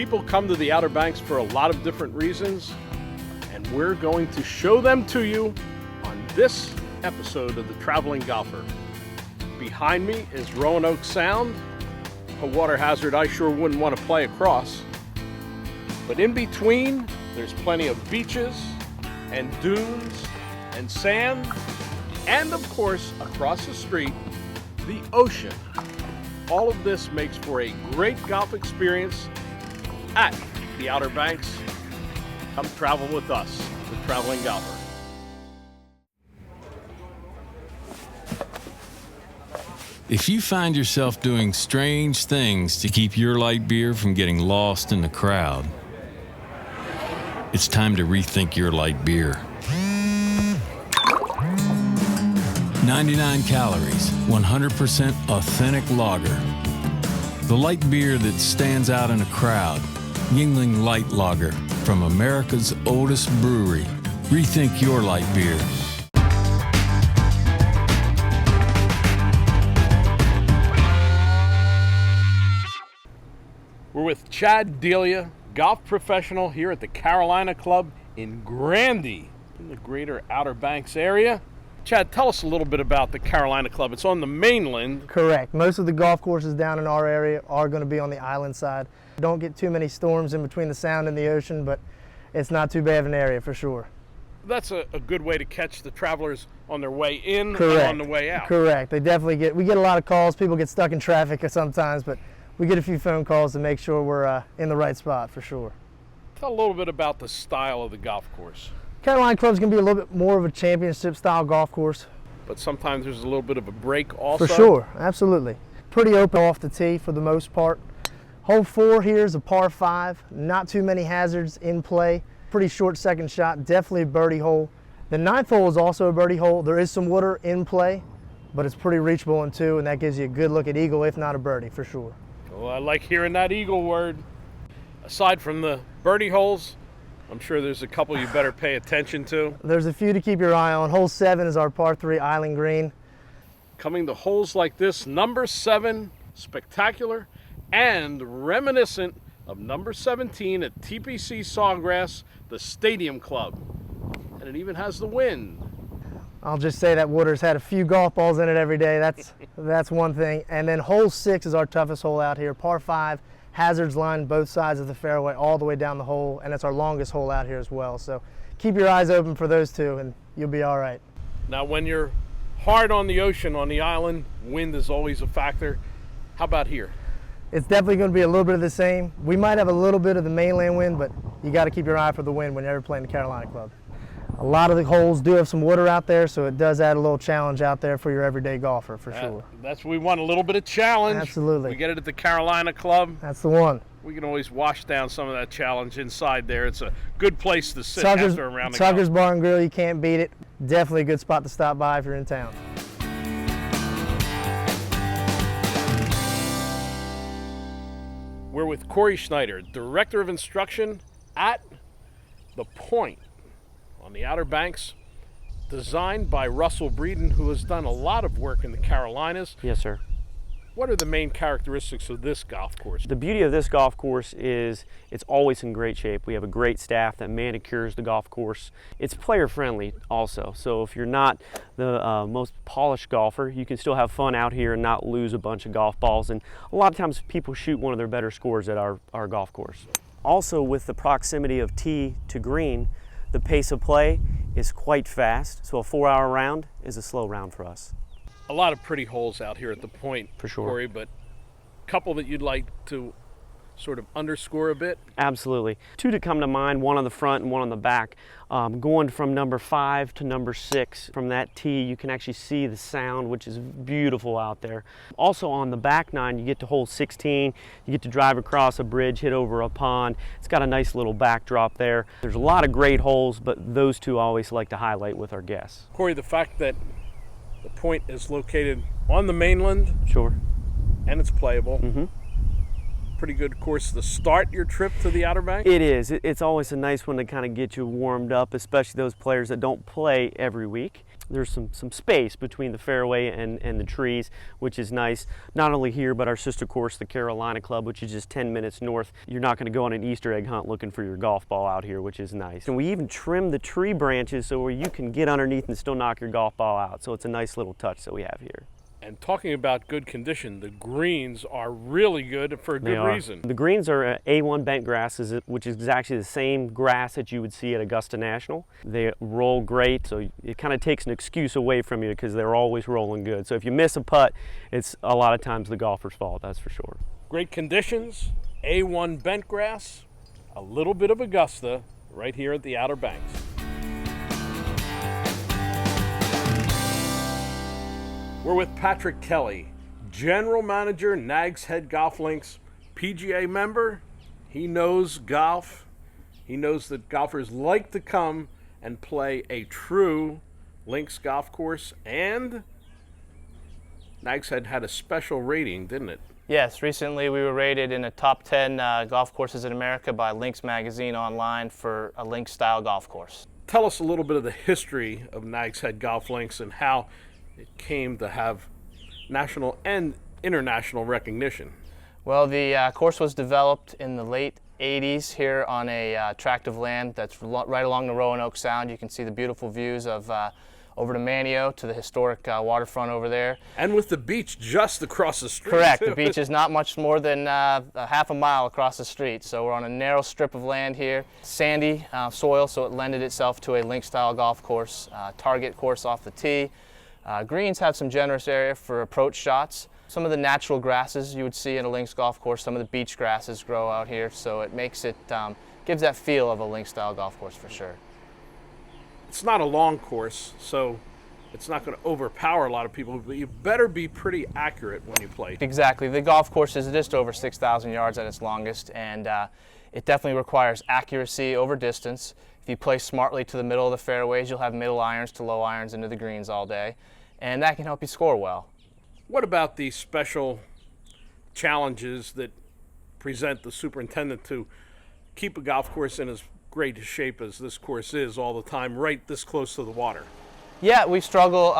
People come to the Outer Banks for a lot of different reasons, and we're going to show them to you on this episode of The Traveling Golfer. Behind me is Roanoke Sound, a water hazard I sure wouldn't want to play across. But in between, there's plenty of beaches and dunes and sand, and of course, across the street, the ocean. All of this makes for a great golf experience at the Outer Banks. Come travel with us, the Traveling Golfer. If you find yourself doing strange things to keep your light beer from getting lost in the crowd, it's time to rethink your light beer. 99 calories, 100% authentic lager. The light beer that stands out in a crowd. Yuengling Light Lager from America's oldest brewery. Rethink your light beer. We're with Chad Delia, golf professional here at the Carolina Club in Grandy, in the greater Outer Banks area. Chad, tell us a little bit about the Carolina Club. It's on the mainland. Correct. Most of the golf courses down in our area are going to be on the island side. Don't get too many storms in between the Sound and the ocean, but it's not too bad of an area for sure. That's a good way to catch the travelers on their way in Correct. and on the way out. Correct. They definitely we get a lot of calls. People get stuck in traffic sometimes, but we get a few phone calls to make sure we're in the right spot for sure. Tell a little bit about the style of the golf course. Carolina Club's going to be a little bit more of a championship style golf course. But sometimes there's a little bit of a break also. For sure, absolutely. Pretty open off the tee for the most part. Hole 4 here is a par 5. Not too many hazards in play. Pretty short second shot, definitely a birdie hole. The 9th hole is also a birdie hole. There is some water in play, but it's pretty reachable in 2, and that gives you a good look at eagle, if not a birdie, for sure. Well, I like hearing that eagle word. Aside from the birdie holes, I'm sure there's a couple you better pay attention to. There's a few to keep your eye on. Hole 7 is our par 3 island green. Coming to holes like this, number 7, spectacular and reminiscent of number 17 at TPC Sawgrass, the Stadium Club. And it even has the wind. I'll just say that water's had a few golf balls in it every day. That's one thing. And then hole 6 is our toughest hole out here. Par 5, hazards lined both sides of the fairway all the way down the hole, and it's our longest hole out here as well. So keep your eyes open for those two and you'll be all right. Now when you're hard on the ocean, on the island, wind is always a factor. How about here? It's definitely going to be a little bit of the same. We might have a little bit of the mainland wind, but you got to keep your eye for the wind when you're ever playing the Carolina Club. A lot of the holes do have some water out there, so it does add a little challenge out there for your everyday golfer, for sure. That's what we want, a little bit of challenge. Absolutely. We get it at the Carolina Club. That's the one. We can always wash down some of that challenge inside there. It's a good place to sit after a round of golf. Tucker's Bar and Grill, you can't beat it. Definitely a good spot to stop by if you're in town. We're with Corey Schneider, Director of Instruction at the Pointe on the Outer Banks, designed by Russell Breeden, who has done a lot of work in the Carolinas. Yes, sir. What are the main characteristics of this golf course? The beauty of this golf course is it's always in great shape. We have a great staff that manicures the golf course. It's player friendly also, so if you're not the most polished golfer, you can still have fun out here and not lose a bunch of golf balls. And a lot of times people shoot one of their better scores at our golf course. Also, with the proximity of tee to green, the pace of play is quite fast, so a 4-hour round is a slow round for us. A lot of pretty holes out here at the Pointe, For sure. Corey, but a couple that you'd like to sort of underscore a bit? Absolutely. 2 to come to mind, one on the front and one on the back. Going from number 5 to number 6, from that tee, you can actually see the Sound, which is beautiful out there. Also on the back 9, you get to hole 16, you get to drive across a bridge, hit over a pond. It's got a nice little backdrop there. There's a lot of great holes, but those 2 I always like to highlight with our guests. Corey, the fact that the Pointe is located on the mainland. Sure. And it's playable. Mm-hmm. Pretty good course to start your trip to the Outer Banks? It is. It's always a nice one to kind of get you warmed up, especially those players that don't play every week. there's some space between the fairway and the trees, which is nice. Not only here, but our sister course, the Carolina Club, which is just 10 minutes north. You're not going to go on an Easter egg hunt looking for your golf ball out here, which is nice. And we even trim the tree branches so where you can get underneath and still knock your golf ball out. So it's a nice little touch that we have here. And talking about good condition, the greens are really good for a good reason. The greens are A1 bent grasses, which is actually the same grass that you would see at Augusta National. They roll great, so it kind of takes an excuse away from you because they're always rolling good. So if you miss a putt, it's a lot of times the golfer's fault, that's for sure. Great conditions, A1 bent grass, a little bit of Augusta right here at the Outer Banks. We're with Patrick Kelly, General Manager, Nags Head Golf Links, PGA member. He knows golf. He knows that golfers like to come and play a true links golf course, and Nags Head had a special rating, didn't it? Yes, recently we were rated in the top 10 golf courses in America by Links Magazine online for a links style golf course. Tell us a little bit of the history of Nags Head Golf Links and how it came to have national and international recognition. Well, the course was developed in the late 80s here on a tract of land that's right along the Roanoke Sound. You can see the beautiful views of over to Manteo, to the historic waterfront over there. And with the beach just across the street. Correct. Too. The beach is not much more than a half a mile across the street. So we're on a narrow strip of land here. Sandy soil, so it lended itself to a link-style golf course. Target course off the tee. Greens have some generous area for approach shots. Some of the natural grasses you would see in a links golf course, some of the beach grasses grow out here, so it makes it, gives that feel of a links-style golf course for sure. It's not a long course, so it's not going to overpower a lot of people, but you better be pretty accurate when you play. Exactly. The golf course is just over 6,000 yards at its longest, and it definitely requires accuracy over distance. If you play smartly to the middle of the fairways, you'll have middle irons to low irons into the greens all day, and that can help you score well. What about the special challenges that present the superintendent to keep a golf course in as great a shape as this course is all the time, right this close to the water? Yeah, we struggle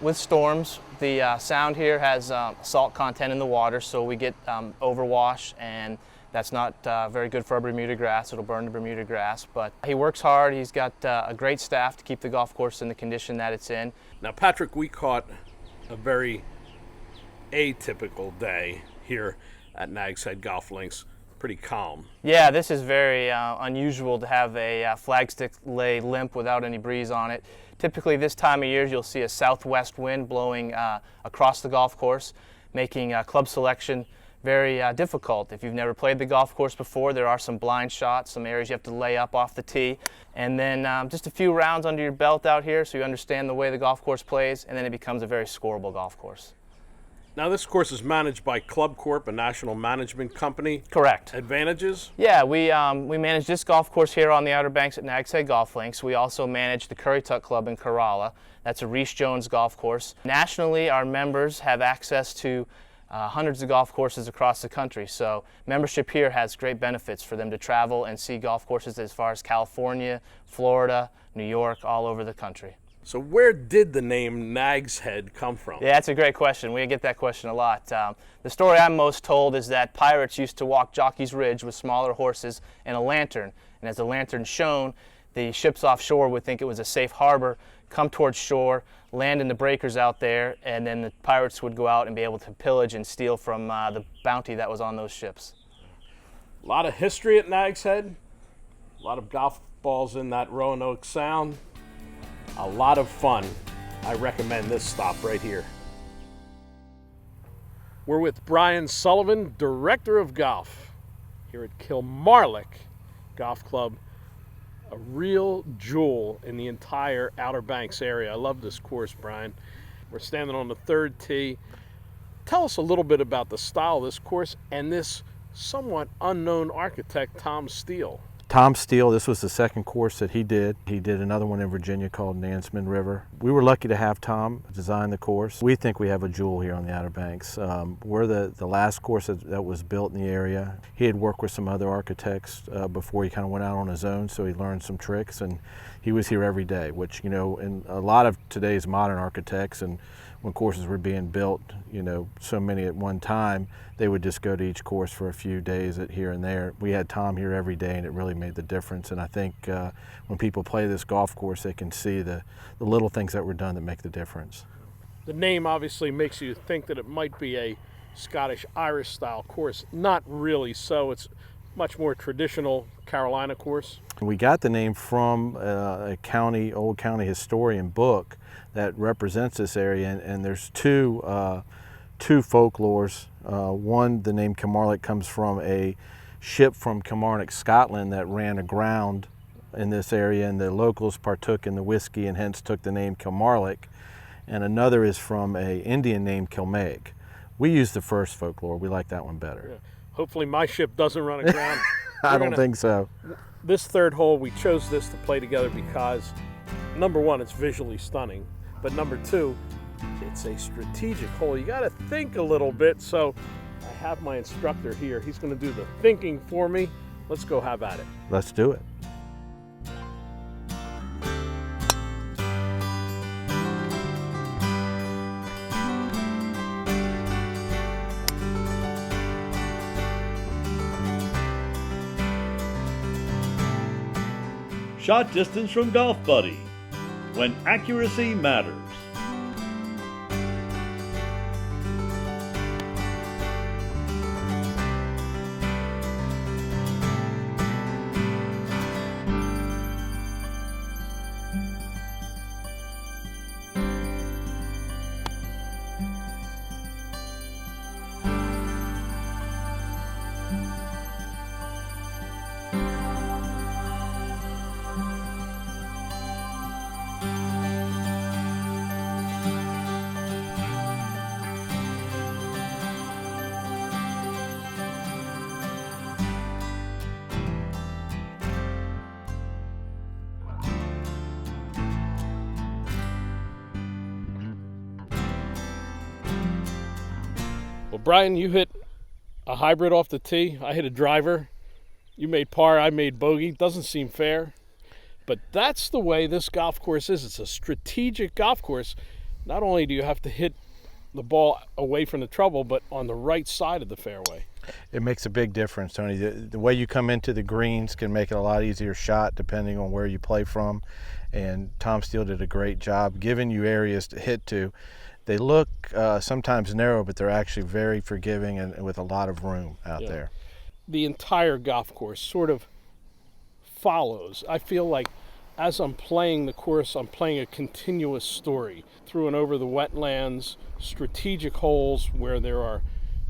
with storms. The sound here has salt content in the water, so we get overwash, and that's not very good for our Bermuda grass. It'll burn the Bermuda grass, but he works hard. He's got a great staff to keep the golf course in the condition that it's in. Now, Patrick, we caught a very atypical day here at Nags Head Golf Links. Pretty calm. Yeah, this is very unusual to have a flagstick lay limp without any breeze on it. Typically this time of year you'll see a southwest wind blowing across the golf course, making club selection very difficult. If you've never played the golf course before, there are some blind shots, some areas you have to lay up off the tee, and then just a few rounds under your belt out here so you understand the way the golf course plays, and then it becomes a very scoreable golf course. Now, this course is managed by Club Corp, a national management company. Correct. Advantages? Yeah, we manage this golf course here on the Outer Banks at Nags Head Golf Links. We also manage the Coord-Currituck Club in Corolla. That's a Reese Jones golf course. Nationally, our members have access to hundreds of golf courses across the country. So membership here has great benefits for them to travel and see golf courses as far as California, Florida, New York, all over the country. So where did the name Nags Head come from? Yeah, that's a great question. We get that question a lot. The story I'm most told is that pirates used to walk Jockey's Ridge with smaller horses and a lantern. And as the lantern shone, the ships offshore would think it was a safe harbor, come towards shore, land in the breakers out there, and then the pirates would go out and be able to pillage and steal from the bounty that was on those ships. A lot of history at Nags Head, a lot of golf balls in that Roanoke Sound. A lot of fun. I recommend this stop right here. We're with Bryan Sullivan, Director of Golf here at Kilmarlic Golf Club, a real jewel in the entire Outer Banks area. I love this course, Bryan. We're standing on the third tee. Tell us a little bit about the style of this course and this somewhat unknown architect, Tom Steele. Tom Steele, this was the second course that he did. He did another one in Virginia called Nansemond River. We were lucky to have Tom design the course. We think we have a jewel here on the Outer Banks. We're the last course that was built in the area. He had worked with some other architects before he kind of went out on his own, so he learned some tricks, and he was here every day, which, you know, in a lot of today's modern architects, and when courses were being built, you know, so many at one time, they would just go to each course for a few days at here and there. We had Tom here every day, and it really made the difference. And I think when people play this golf course, they can see the little things that were done that make the difference. The name obviously makes you think that it might be a Scottish-Irish style course. Not really so. It's much more traditional Carolina course. We got the name from a old county historian book that represents this area, and there's two folklores. One, the name Kilmarlic comes from a ship from Kilmarnock, Scotland that ran aground in this area, and the locals partook in the whiskey and hence took the name Kilmarlic. And another is from an Indian named Kilmaig. We use the first folklore. We like that one better. Yeah. Hopefully my ship doesn't run aground. I don't think so. This third hole, we chose this to play together because, number one, it's visually stunning, but number two, it's a strategic hole. You got to think a little bit, so I have my instructor here. He's going to do the thinking for me. Let's go have at it. Let's do it. Shot distance from Golf Buddy, when accuracy matters. Well, Brian, you hit a hybrid off the tee. I hit a driver. You made par, I made bogey. Doesn't seem fair, but that's the way this golf course is. It's a strategic golf course. Not only do you have to hit the ball away from the trouble, but on the right side of the fairway. It makes a big difference, Tony. The way you come into the greens can make it a lot easier shot depending on where you play from. And Tom Steele did a great job giving you areas to hit to. They look sometimes narrow, but they're actually very forgiving and with a lot of room out there. The entire golf course sort of follows. I feel like as I'm playing the course, I'm playing a continuous story through and over the wetlands, strategic holes where there are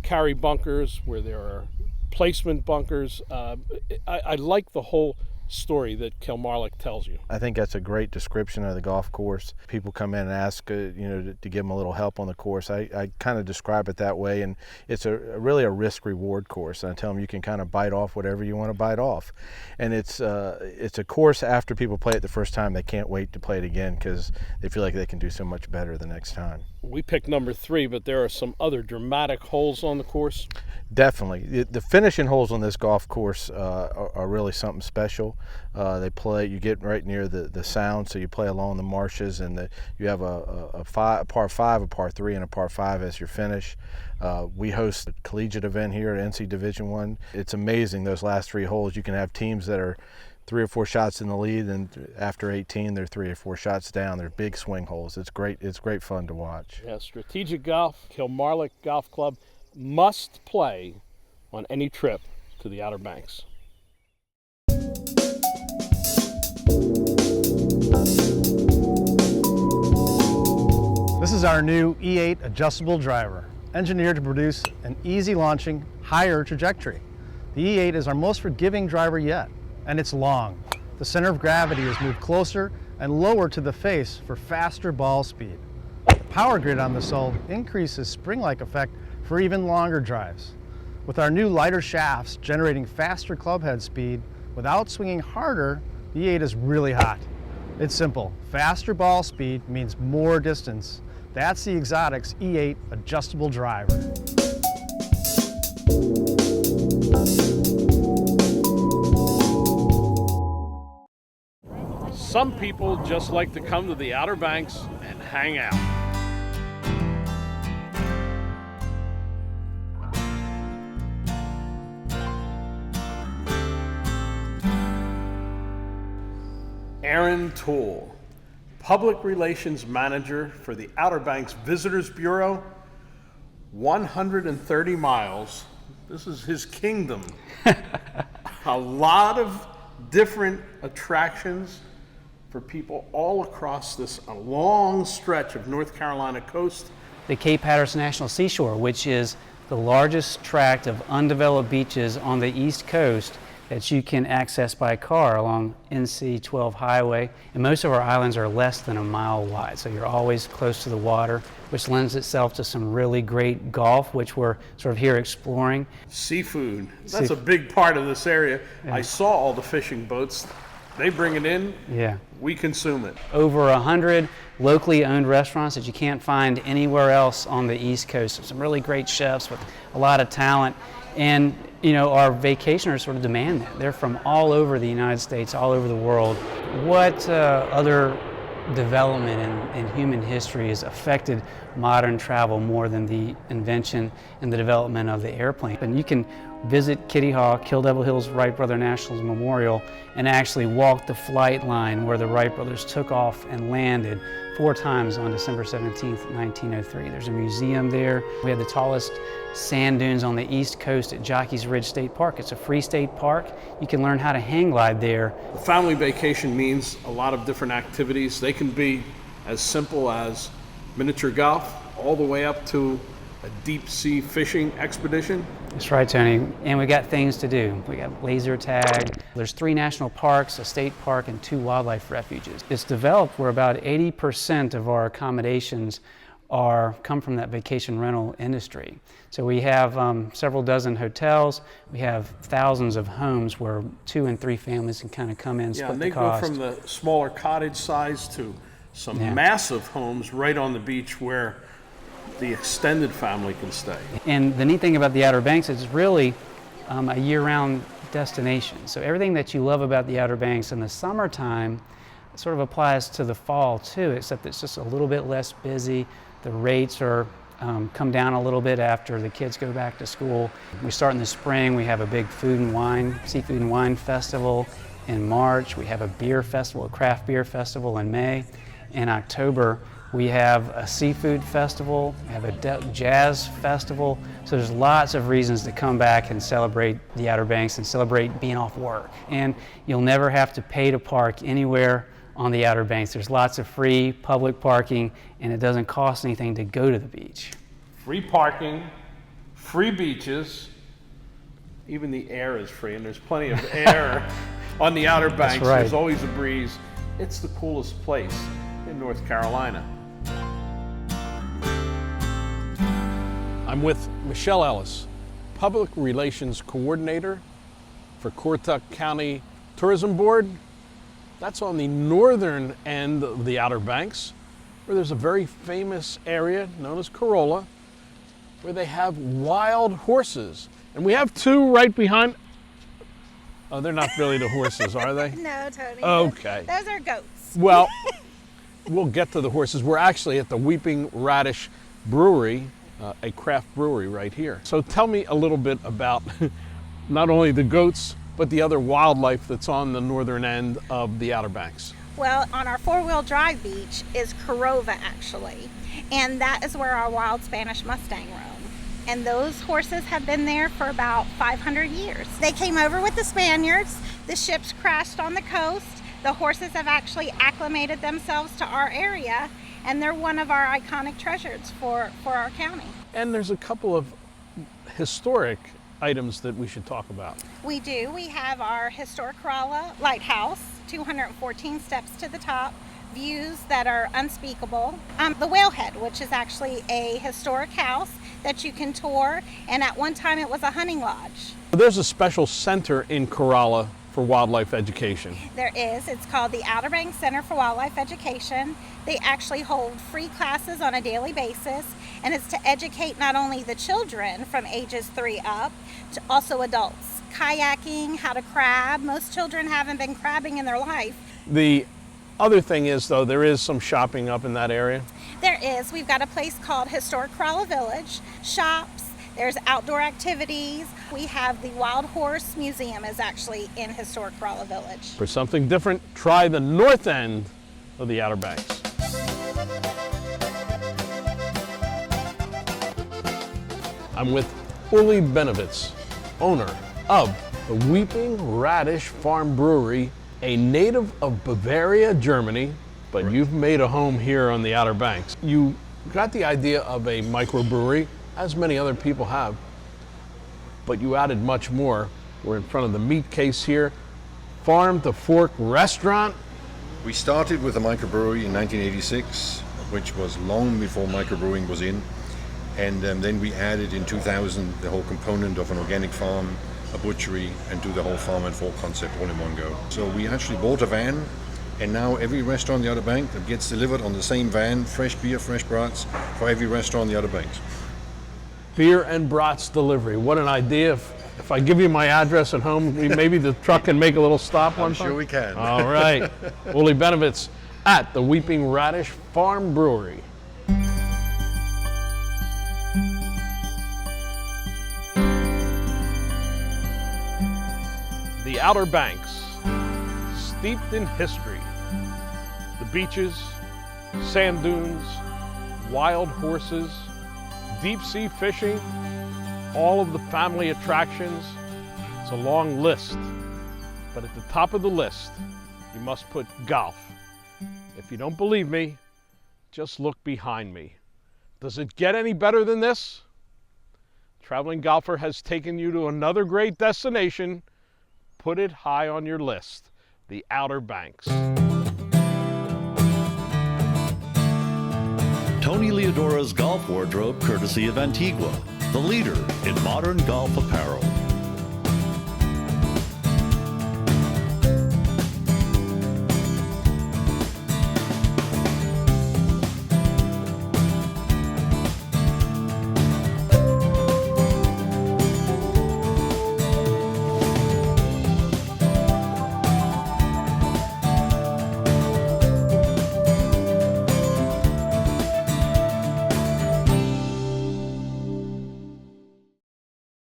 carry bunkers, where there are placement bunkers. I like the whole story that Kilmarlic tells you. I think that's a great description of the golf course. People come in and ask, to give them a little help on the course. I kind of describe it that way, and it's really a risk-reward course. And I tell them you can kind of bite off whatever you want to bite off. And it's a course after people play it the first time, they can't wait to play it again because they feel like they can do so much better the next time. We picked number 3, but there are some other dramatic holes on the course. Definitely. The finishing holes on this golf course are really something special. You get right near the sound, so you play along the marshes, and you have a par 5, a par 3, and a par 5 as your finish. We host a collegiate event here at NC Division I. It's amazing, those last 3 holes. You can have teams that are 3 or 4 shots in the lead, and after 18 they're 3 or 4 shots down. They're big swing holes. It's great fun to watch. Yeah, strategic golf. Kilmarlic Golf Club must play on any trip to the Outer Banks. This is our new E8 adjustable driver, engineered to produce an easy launching, higher trajectory. The E8 is our most forgiving driver yet, and it's long. The center of gravity is moved closer and lower to the face for faster ball speed. The power grid on the sole increases spring-like effect for even longer drives. With our new lighter shafts generating faster club head speed without swinging harder, the E8 is really hot. It's simple. Faster ball speed means more distance. That's the Exotics E8 adjustable driver. some people just like to come to the Outer Banks and hang out. Aaron Toole, Public Relations Manager for the Outer Banks Visitors Bureau, 130 miles. This is his kingdom. A lot of different attractions for people all across this long stretch of North Carolina coast. The Cape Hatteras National Seashore, which is the largest tract of undeveloped beaches on the East Coast that you can access by car along NC 12 highway. And most of our islands are less than a mile wide, so you're always close to the water, which lends itself to some really great golf, which we're sort of here exploring. Seafood, that's a big part of this area. Yeah. I saw all the fishing boats. They bring it in, yeah. We consume it. Over 100 locally owned restaurants that you can't find anywhere else on the East Coast. Some really great chefs with a lot of talent. And you know, our vacationers sort of demand that. They're from all over the United States, all over the world. What other development in human history has affected modern travel more than the invention and the development of the airplane? And you can visit Kitty Hawk, Kill Devil Hill's Wright Brother National Memorial, and actually walk the flight line where the Wright brothers took off and landed 4 times on December 17th, 1903. There's a museum there. We have the tallest sand dunes on the East Coast at Jockey's Ridge State Park. It's a free state park. You can learn how to hang glide there. The family vacation means a lot of different activities. They can be as simple as miniature golf all the way up to a deep sea fishing expedition. That's right, Tony. And we got things to do. We got laser tag. There's 3 national parks, a state park, and 2 wildlife refuges. It's developed where about 80% of our accommodations come from that vacation rental industry. So we have several dozen hotels. We have thousands of homes where 2 and 3 families can kind of come in, split the cost. Yeah, and they go from the smaller cottage size to some massive homes right on the beach where the extended family can stay. And the neat thing about the Outer Banks is it's really a year-round destination. So everything that you love about the Outer Banks in the summertime sort of applies to the fall too, except it's just a little bit less busy. The rates are come down a little bit after the kids go back to school. We start in the spring. We have a big seafood and wine festival in March. We have a beer festival, a craft beer festival in May. In October, we have a seafood festival, we have a jazz festival. So there's lots of reasons to come back and celebrate the Outer Banks and celebrate being off work. And you'll never have to pay to park anywhere on the Outer Banks. There's lots of free public parking, and it doesn't cost anything to go to the beach. Free parking, free beaches, even the air is free, and there's plenty of air on the Outer Banks. That's right. There's always a breeze. It's the coolest place in North Carolina. I'm with Michelle Ellis, Public Relations Coordinator for Coord-Currituck County Tourism Board. That's on the northern end of the Outer Banks, where there's a very famous area known as Corolla, where they have wild horses. And we have 2 right behind. Oh, they're not really the horses, are they? No, Tony. Okay. Those are goats. Well, we'll get to the horses. We're actually at the Weeping Radish Brewery, a craft brewery right here. So tell me a little bit about not only the goats, but the other wildlife that's on the northern end of the Outer Banks. Well, on our 4-wheel drive beach is Corova, actually, and that is where our wild Spanish Mustang roam. And those horses have been there for about 500 years. They came over with the Spaniards, the ships crashed on the coast, the horses have actually acclimated themselves to our area, and they're one of our iconic treasures for our county. And there's a couple of historic items that we should talk about. We do. We have our historic Corolla Lighthouse, 214 steps to the top, views that are unspeakable. The Whalehead, which is actually a historic house that you can tour, and at one time it was a hunting lodge. There's a special center in Corolla for wildlife education. There is. It's called the Outer Banks Center for Wildlife Education. They actually hold free classes on a daily basis, and it's to educate not only the children from ages 3 up, to also adults. Kayaking, how to crab. Most children haven't been crabbing in their life. The other thing is, though, there is some shopping up in that area. There is. We've got a place called Historic Corolla Village, shops, there's outdoor activities. We have the Wild Horse Museum is actually in Historic Corolla Village. For something different, try the north end of the Outer Banks. I'm with Uli BENNEWITZ, owner of the Weeping Radish Farm Brewery, a native of Bavaria, Germany, but you've made a home here on the Outer Banks. You got the idea of a microbrewery, as many other people have, but you added much more. We're in front of the meat case here. Farm to Fork Restaurant. We started with a microbrewery in 1986, which was long before microbrewing was in. And then we added in 2000 the whole component of an organic farm, a butchery, and do the whole farm and fork concept all in one go. So we actually bought a van, and now every restaurant on the Outer Banks that gets delivered on the same van, fresh beer, fresh brats, for every restaurant on the Outer Banks. Beer and brats delivery. What an idea. If I give you my address at home, maybe the truck can make a little stop one time? I'm sure we can. All right. Uli BENNEWITZ at the Weeping Radish Farm Brewery. The Outer Banks, steeped in history. The beaches, sand dunes, wild horses, deep sea fishing, all of the family attractions. It's a long list, but at the top of the list, you must put golf. If you don't believe me, just look behind me. Does it get any better than this? Traveling Golfer has taken you to another great destination. Put it high on your list, the Outer Banks. Tony Leodora's golf wardrobe, courtesy of Antigua, the leader in modern golf apparel.